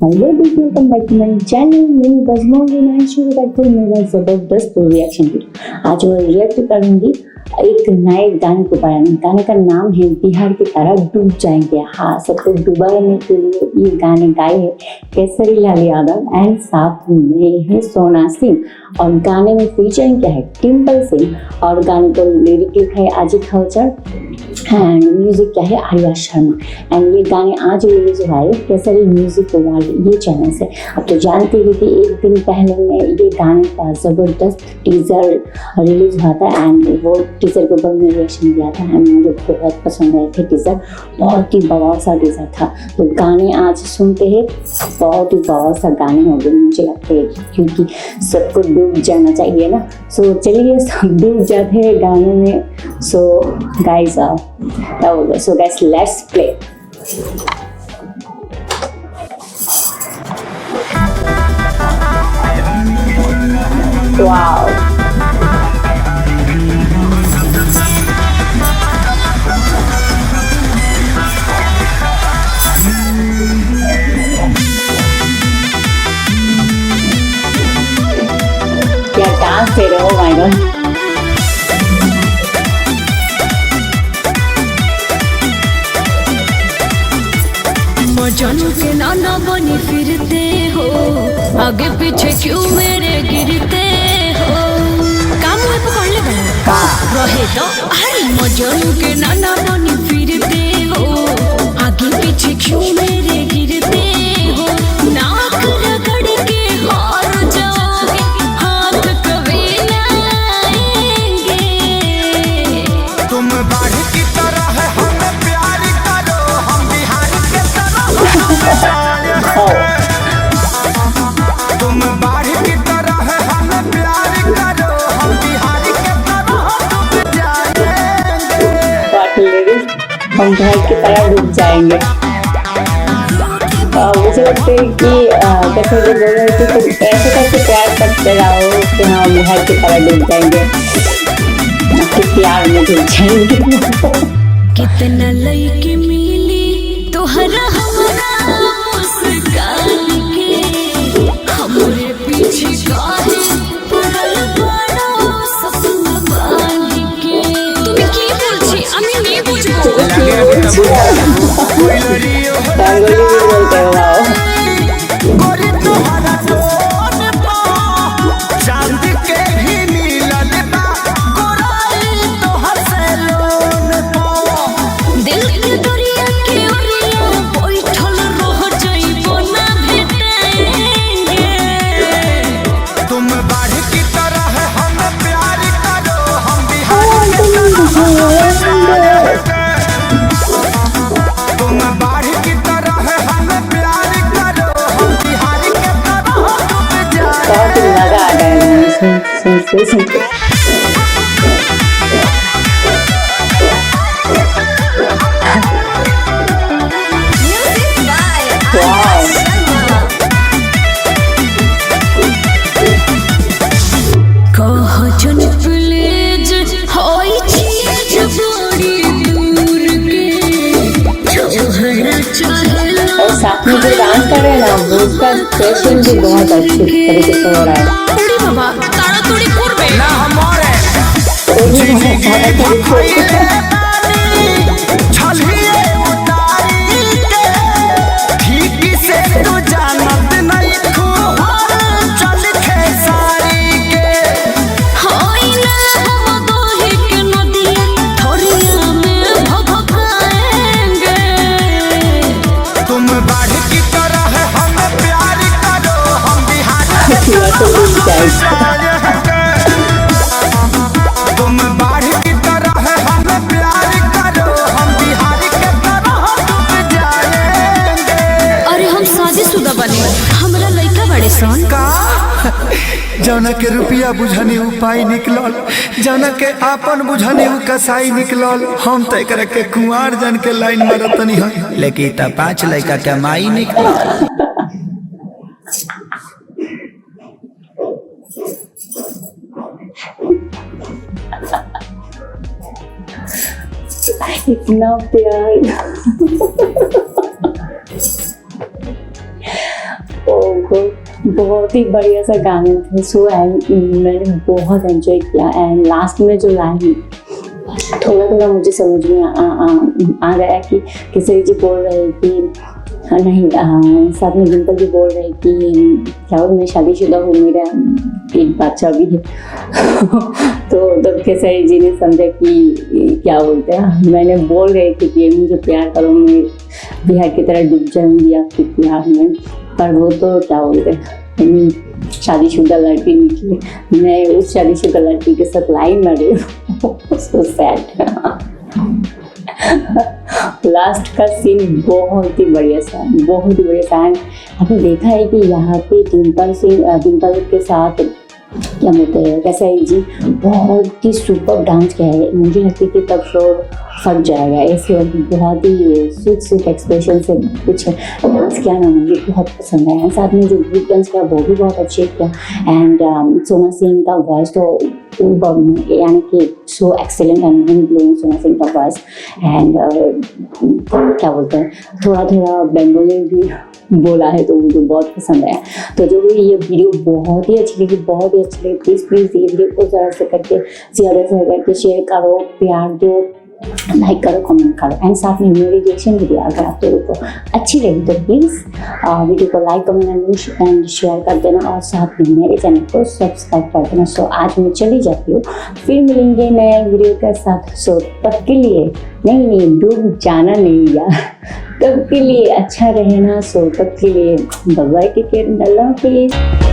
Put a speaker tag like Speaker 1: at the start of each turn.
Speaker 1: Hello welcome bank two माय channel. मैं बजमोल मैं शुरू करते हैं मेरा ज़बरदस्त रिएक्शन वीडियो। आज मैं रिएक्ट करूंगी एक नए गाने के बारे में। गाने का नाम है बिहार की तरह डूब जाएंगे। हाँ, सबको डुबाने के लिए ये गाने गाए हैं केसरी लाल यादव एंड साथ में है सोना सिंह। और गाने में फीचरिंग क्या है, टिम्पल सिंह। और गाने को लिरिक लिखा है अजित खलचर एंड म्यूजिक क्या है, आर्या शर्मा। एंड ये गाने आज रिलीज हुआ है केसरी म्यूजिक वाले ये चैनल से। अब तो जानते हैं कि एक दिन पहले में ये गाने का ज़बरदस्त टीजर रिलीज हुआ था एंड वो टीजर के ऊपर मैंने रिएक्शन दिया था एंड मुझे बहुत पसंद आए थे टीजर। बहुत ही बवाल सा टीजर था। तो गाने आज सुनते हैं, बहुत ही बवाल सा गाने होंगे मुझे लगता है, क्योंकि सबको डूब जाना चाहिए ना। सो चलिए सब डूब जाते हैं गाने में। So guys lettuce play. Wow, क्या डांस दे रहे हो, माय गॉड।
Speaker 2: जानू के नाना बनी फिरते हो, आगे पीछे क्यों मेरे गिरते हो। काम में पकड़ ले रहे तो अरे मजानू के नाना बनी फिरते हो, आगे पीछे क्यों मेरे गिरते हो। नाक रगड़ के हार जाओगे, हाथ कभी ना आएंगे।
Speaker 3: तुम बाढ़ की तरह है, हमें प्यार करो, हम बिहार के तुम बाढ़ की तरह है, हमें प्यार करो, हम बिहार के डूब जाएंगे।
Speaker 1: हम घर की तरह डूब जाएंगे। मुझे लगता है कि कैसे बोल रहे थे, तुम ऐसे कैसे प्यार करते रहो कि हम घर की तरह डूब जाएंगे, आपके प्यार में डूब जाएंगे।
Speaker 2: कितना लईकी मिली तोहरा हमरा मुस्कान के, हमरे पीछे काहे पड़ल बड़ो सपना बांध के। তুমি কি বলছি আমি নেই বুঝবো।
Speaker 1: बोलते हो वाओ।
Speaker 3: गोरी तुम्हारा टोन पा, चांद के भी मिलल बा, गोराई तोहर से लोन पा।
Speaker 2: दिल के दरिया के ओरिया बैठल रह जाइबो ना भेटेंगे।
Speaker 3: तुम बाढ़ की तरह है, हमें प्यार करो, हम बिहार के तुम बाढ़ की तरह है, हमें प्यार करो, हम बिहार के डूब जाएंगे।
Speaker 1: बहुत ही मजा आ गया है सुनते।
Speaker 2: कहजन प्लीज होई छी बड़ी दूर के, जोहरा चाहेला।
Speaker 1: और साथ में जो डांस कर रहे हैं ना, वो उसका एक्सप्रेशन भी बहुत अच्छी तरीके से हो रहा है।
Speaker 2: ओड़ी बाबा ताड़ाताड़ी करबे
Speaker 3: ना हमारे छलिए उतारी के, ठीक से तू जानत नहीं खूब चल खेसारी के।
Speaker 2: होई ना हम दोही के नदिया थोरिया में भभकाएंगे।
Speaker 3: तुम बाढ़ की तरह है, हमें प्यार करो, हम बिहार के तुम बाढ़ की तरह है, हमें प्यार करो, हम बिहार के डूब जाएंगे।
Speaker 2: अरे हम शादीशुदा बने, हमरा लइका बड़े सन
Speaker 3: का जौना के रुपया बुझनी उपाय निकलल, जौना के आपन बुझनी उ कसाई निकलल। हम तो एकरा के कुंवार जन के लाइन मारतनी है, लेकिन त 5 लड़का के माई निकलल।
Speaker 1: इतना प्यार बहुत ही बढ़िया सा गाने थे। सो एंड मैंने बहुत एंजॉय किया। एंड लास्ट में जो लाइन थोड़ा थोड़ा मुझे समझ में आ गया कि किसी जी बोल रहे कि नहीं, साथ में डिम्पल भी बोल रहे कि क्या हो, मैं शादीशुदा हूँ, मेरा एक बच्चा भी है। तो तब खेसारी जी ने समझा कि क्या बोलते हैं, मैंने बोल रही थी कि मुझे प्यार करो, मैं बिहार की तरह डूब जाऊंगी आपके प्यार में, पर वो तो क्या बोलते हैं शादीशुदा लड़की निकली। मैं उस शादीशुदा लड़की के साथ लाइन में रही हूँ। So sad. लास्ट का सीन बहुत ही बढ़िया था, बहुत ही बढ़िया था। आपने देखा है कि यहाँ पे डिम्पल के साथ क्या बोलते हैं खेसारी जी बहुत ही सुपर डांस किया है। मुझे लगता है कि तब फ्लोर फट जाएगा, ऐसे बहुत ही स्वीट एक्सप्रेशन से कुछ डांस किया ना, मुझे बहुत पसंद आया। साथ में जो ग्रुप डांस किया वो भी बहुत अच्छे किया। एंड सोना सिंह का वॉइस तो यानी कि सो एक्सेलेंट एंड माइंड ब्लोइंग सोना सिंह का वॉइस। एंड क्या बोलते हैं थोड़ा थोड़ा बंगाली भी बोला है तो मुझे बहुत पसंद आया। तो जो ये वीडियो बहुत ही अच्छी लगी, बहुत ही अच्छी लगी। प्लीज़ ये वीडियो को ज़्यादा से करके शेयर करो, प्यार दो, लाइक करो, कमेंट करो। एंड साथ में मेरी रिएक्शन वीडियो अगर आप लोगों को अच्छी लगी तो प्लीज़ वीडियो को लाइक कमेंट एंड शेयर कर देना, और साथ में मेरे चैनल को सब्सक्राइब कर देना। सो आज मैं चली जाती हूँ, फिर मिलेंगे नए वीडियो के साथ। सो तब के लिए नहीं डूब जाना नहीं यार, तब के लिए अच्छा रहना। सो तब के लिए बाय बाय, टेक केयर, अल्लाह हाफिज़।